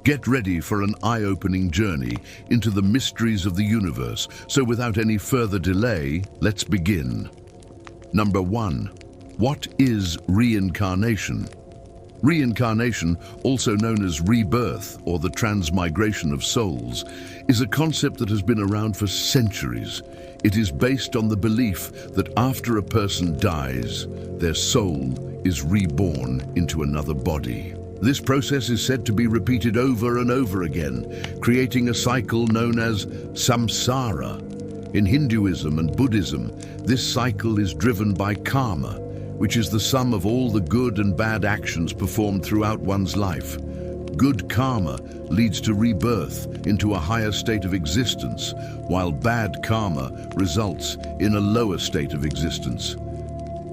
Get ready for an eye-opening journey into the mysteries of the universe. So without any further delay, let's begin. Number 1. What is reincarnation? Reincarnation, also known as rebirth or the transmigration of souls, is a concept that has been around for centuries. It is based on the belief that after a person dies, their soul is reborn into another body. This process is said to be repeated over and over again, creating a cycle known as samsara. In Hinduism and Buddhism, this cycle is driven by karma, which is the sum of all the good and bad actions performed throughout one's life. Good karma leads to rebirth into a higher state of existence, while bad karma results in a lower state of existence.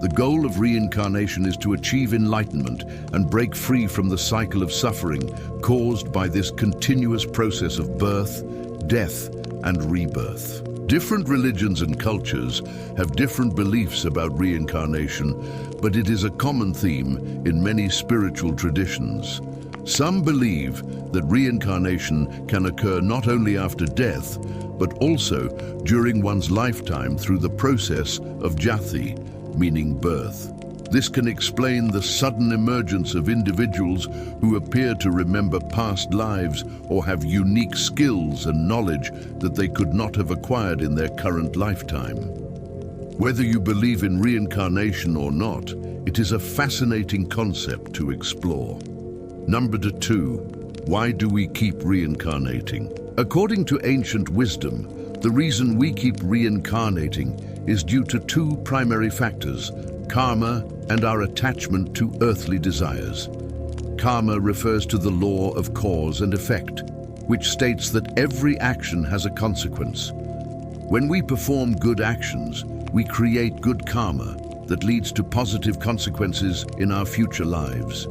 The goal of reincarnation is to achieve enlightenment and break free from the cycle of suffering caused by this continuous process of birth, death, and rebirth. Different religions and cultures have different beliefs about reincarnation, but it is a common theme in many spiritual traditions. Some believe that reincarnation can occur not only after death, but also during one's lifetime through the process of jati, meaning birth. This can explain the sudden emergence of individuals who appear to remember past lives or have unique skills and knowledge that they could not have acquired in their current lifetime. Whether you believe in reincarnation or not, it is a fascinating concept to explore. Number 2. Why do we keep reincarnating? According to ancient wisdom, the reason we keep reincarnating is due to 2 primary factors: karma and our attachment to earthly desires. Karma refers to the law of cause and effect, which states that every action has a consequence. When we perform good actions, we create good karma that leads to positive consequences in our future lives.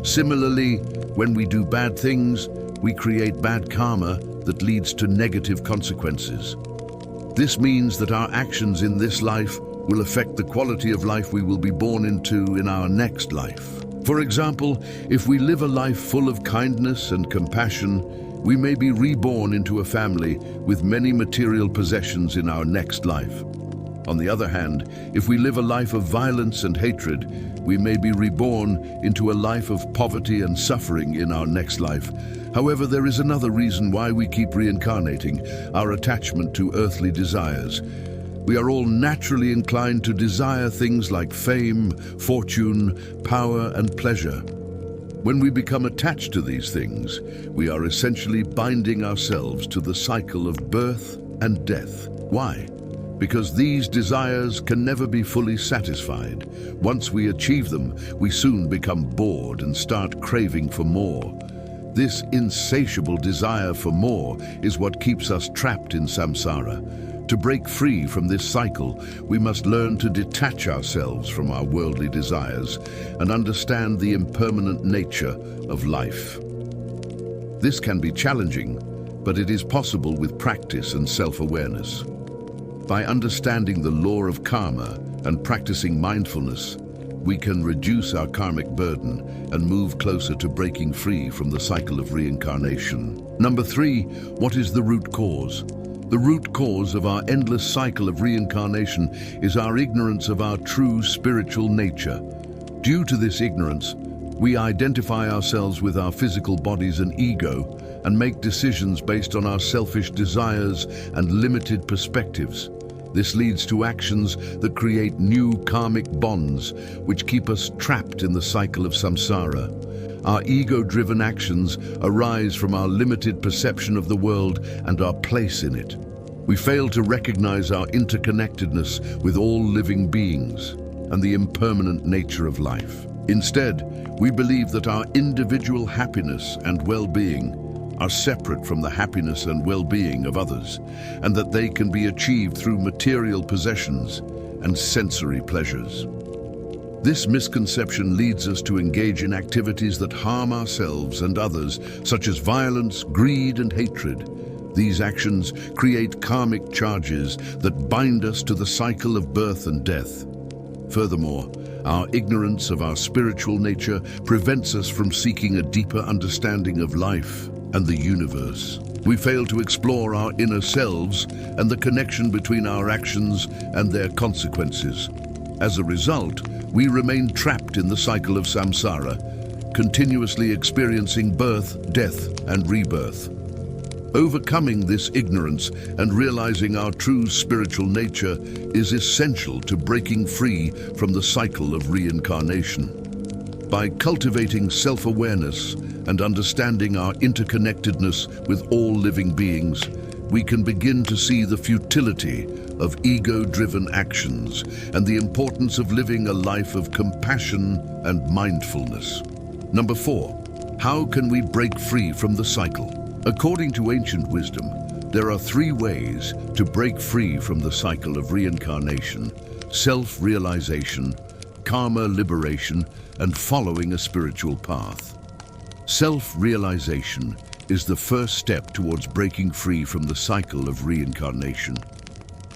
Similarly, when we do bad things, we create bad karma that leads to negative consequences. This means that our actions in this life will affect the quality of life we will be born into in our next life. For example, if we live a life full of kindness and compassion, we may be reborn into a family with many material possessions in our next life. On the other hand, if we live a life of violence and hatred, we may be reborn into a life of poverty and suffering in our next life. However, there is another reason why we keep reincarnating: our attachment to earthly desires. We are all naturally inclined to desire things like fame, fortune, power, and pleasure. When we become attached to these things, we are essentially binding ourselves to the cycle of birth and death. Why? Because these desires can never be fully satisfied. Once we achieve them, we soon become bored and start craving for more. This insatiable desire for more is what keeps us trapped in samsara. To break free from this cycle, we must learn to detach ourselves from our worldly desires and understand the impermanent nature of life. This can be challenging, but it is possible with practice and self-awareness. By understanding the law of karma and practicing mindfulness, we can reduce our karmic burden and move closer to breaking free from the cycle of reincarnation. Number 3, what is the root cause? The root cause of our endless cycle of reincarnation is our ignorance of our true spiritual nature. Due to this ignorance, we identify ourselves with our physical bodies and ego and make decisions based on our selfish desires and limited perspectives. This leads to actions that create new karmic bonds, which keep us trapped in the cycle of samsara. Our ego-driven actions arise from our limited perception of the world and our place in it. We fail to recognize our interconnectedness with all living beings and the impermanent nature of life. Instead, we believe that our individual happiness and well-being are separate from the happiness and well-being of others, and that they can be achieved through material possessions and sensory pleasures. This misconception leads us to engage in activities that harm ourselves and others, such as violence, greed, and hatred. These actions create karmic charges that bind us to the cycle of birth and death. Furthermore, Our ignorance of our spiritual nature prevents us from seeking a deeper understanding of life and the universe. We fail to explore our inner selves and the connection between our actions and their consequences. As a result, we remain trapped in the cycle of samsara, continuously experiencing birth, death, and rebirth. Overcoming this ignorance and realizing our true spiritual nature is essential to breaking free from the cycle of reincarnation. By cultivating self-awareness and understanding our interconnectedness with all living beings, we can begin to see the futility of ego-driven actions and the importance of living a life of compassion and mindfulness. Number 4, how can we break free from the cycle? According to ancient wisdom, there are 3 ways to break free from the cycle of reincarnation: self-realization, karma liberation, and following a spiritual path. Self-realization is the first step towards breaking free from the cycle of reincarnation.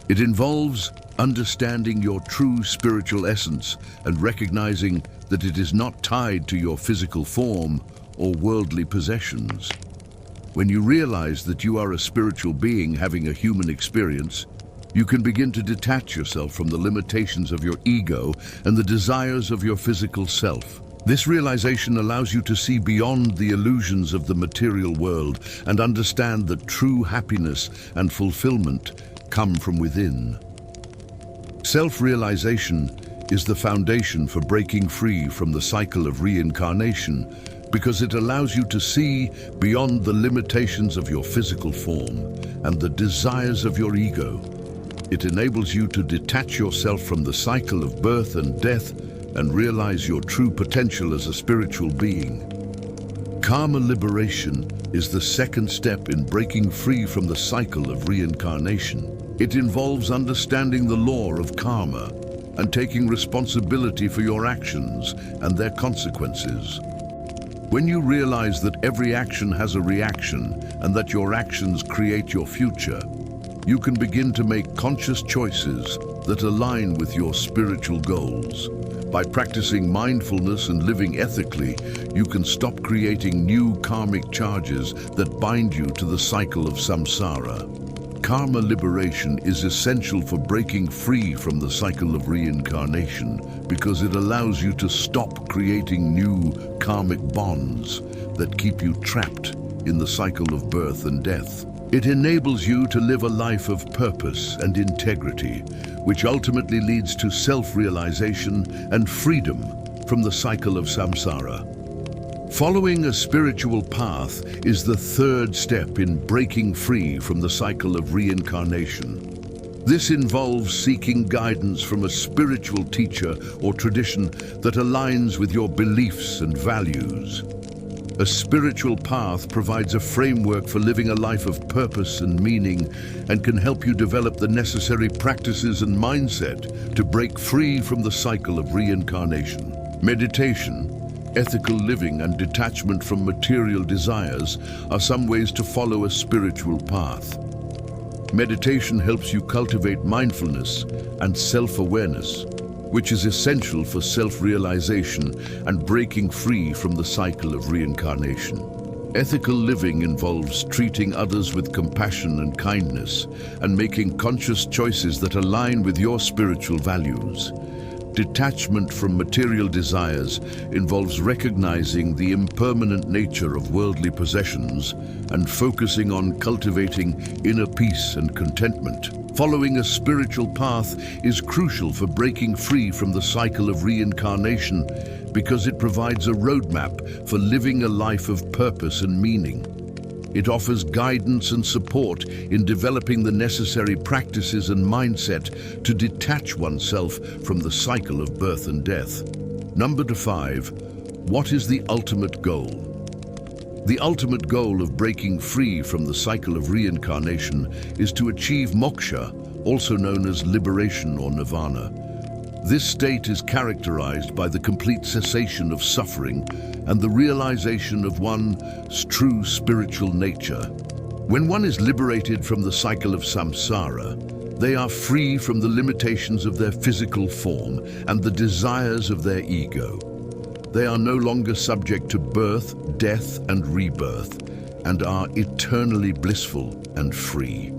It involves understanding your true spiritual essence and recognizing that it is not tied to your physical form or worldly possessions. When you realize that you are a spiritual being having a human experience, you can begin to detach yourself from the limitations of your ego and the desires of your physical self. This realization allows you to see beyond the illusions of the material world and understand that true happiness and fulfillment come from within. Self-realization is the foundation for breaking free from the cycle of reincarnation because it allows you to see beyond the limitations of your physical form and the desires of your ego. It enables you to detach yourself from the cycle of birth and death and realize your true potential as a spiritual being. Karma liberation is the second step in breaking free from the cycle of reincarnation. It involves understanding the law of karma and taking responsibility for your actions and their consequences. When you realize that every action has a reaction and that your actions create your future, you can begin to make conscious choices that align with your spiritual goals. By practicing mindfulness and living ethically, you can stop creating new karmic charges that bind you to the cycle of samsara. Karma liberation is essential for breaking free from the cycle of reincarnation because it allows you to stop creating new karmic bonds that keep you trapped in the cycle of birth and death. It enables you to live a life of purpose and integrity, which ultimately leads to self-realization and freedom from the cycle of samsara. Following a spiritual path is the third step in breaking free from the cycle of reincarnation. This involves seeking guidance from a spiritual teacher or tradition that aligns with your beliefs and values. A spiritual path provides a framework for living a life of purpose and meaning and can help you develop the necessary practices and mindset to break free from the cycle of reincarnation. Meditation, ethical living, and detachment from material desires are some ways to follow a spiritual path. Meditation helps you cultivate mindfulness and self-awareness, which is essential for self-realization and breaking free from the cycle of reincarnation. Ethical living involves treating others with compassion and kindness and making conscious choices that align with your spiritual values. Detachment from material desires involves recognizing the impermanent nature of worldly possessions and focusing on cultivating inner peace and contentment. Following a spiritual path is crucial for breaking free from the cycle of reincarnation because it provides a roadmap for living a life of purpose and meaning. It offers guidance and support in developing the necessary practices and mindset to detach oneself from the cycle of birth and death. Number 5, what is the ultimate goal? The ultimate goal of breaking free from the cycle of reincarnation is to achieve moksha, also known as liberation or nirvana. This state is characterized by the complete cessation of suffering and the realization of one's true spiritual nature. When one is liberated from the cycle of samsara, They are free from the limitations of their physical form and the desires of their ego. They are no longer subject to birth, death, and rebirth, and are eternally blissful and free.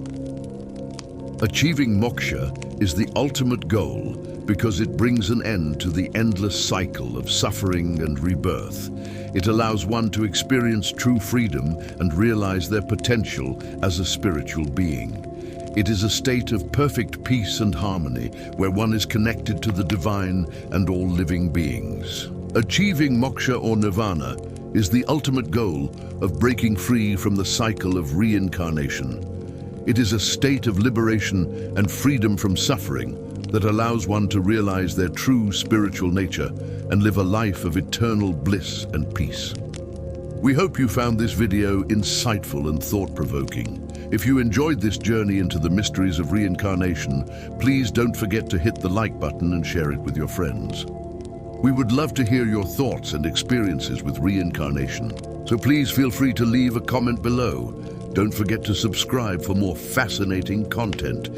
Achieving moksha is the ultimate goal because it brings an end to the endless cycle of suffering and rebirth. It allows one to experience true freedom and realize their potential as a spiritual being. It is a state of perfect peace and harmony where one is connected to the divine and all living beings. Achieving moksha or nirvana is the ultimate goal of breaking free from the cycle of reincarnation. It is a state of liberation and freedom from suffering that allows one to realize their true spiritual nature and live a life of eternal bliss and peace. We hope you found this video insightful and thought-provoking. If you enjoyed this journey into the mysteries of reincarnation, please don't forget to hit the like button and share it with your friends. We would love to hear your thoughts and experiences with reincarnation, so please feel free to leave a comment below. Don't forget to subscribe for more fascinating content.